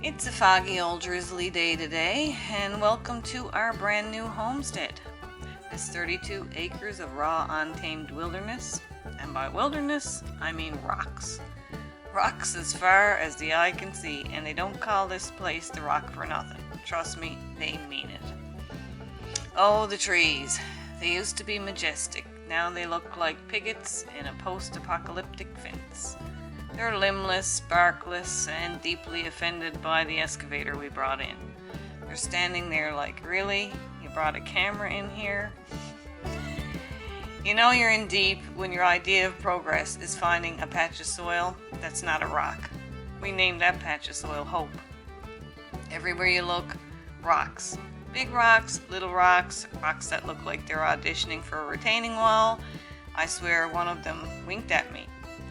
It's a foggy old drizzly day today, and welcome to our brand new homestead. This 32 acres of raw, untamed wilderness, and by wilderness, I mean rocks. Rocks as far as the eye can see, and they don't call this place the Rock for nothing. Trust me, they mean it. Oh, the trees. They used to be majestic. Now they look like pickets in a post-apocalyptic fence. They're limbless, barkless, and deeply offended by the excavator we brought in. They're standing there like, really? You brought a camera in here? You know you're in deep when your idea of progress is finding a patch of soil that's not a rock. We named that patch of soil Hope. Everywhere you look, rocks. Big rocks, little rocks, rocks that look like they're auditioning for a retaining wall. I swear one of them winked at me.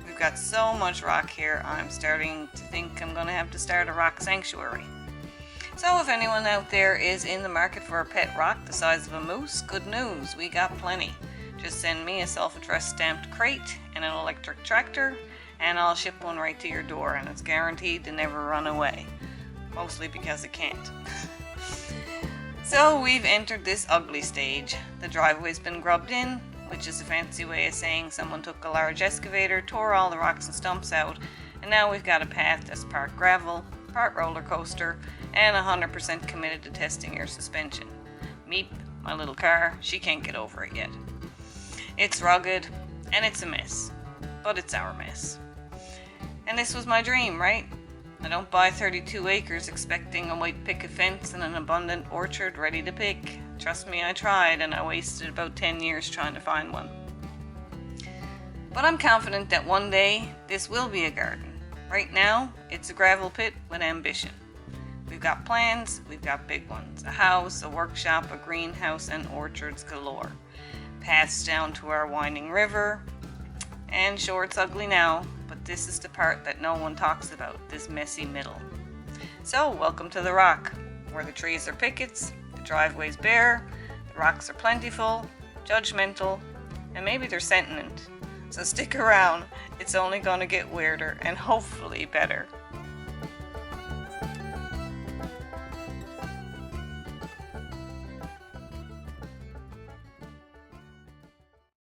We've got so much rock here, I'm starting to think I'm going to have to start a rock sanctuary. So if anyone out there is in the market for a pet rock the size of a moose, good news, we got plenty. Just send me a self-addressed stamped crate and an electric tractor, and I'll ship one right to your door, and it's guaranteed to never run away. Mostly because it can't. So we've entered this ugly stage. The driveway's been grubbed in, which is a fancy way of saying someone took a large excavator, tore all the rocks and stumps out, and now we've got a path that's part gravel, part roller coaster, and 100% committed to testing your suspension. Meep, my little car, she can't get over it yet. It's rugged, and it's a mess, but it's our mess. And this was my dream, right? I don't buy 32 acres expecting a white picket fence and an abundant orchard ready to pick. Trust me, I tried, and I wasted about 10 years trying to find one. But I'm confident that one day this will be a garden. Right now, it's a gravel pit with ambition. We've got plans, we've got big ones. A house, a workshop, a greenhouse, and orchards galore. Paths down to our winding river. And sure, it's ugly now, but this is the part that no one talks about, this messy middle. So, welcome to the Rock, where the trees are pickets, the driveway's bare, the rocks are plentiful, judgmental, and maybe they're sentient. So stick around, it's only going to get weirder and hopefully better.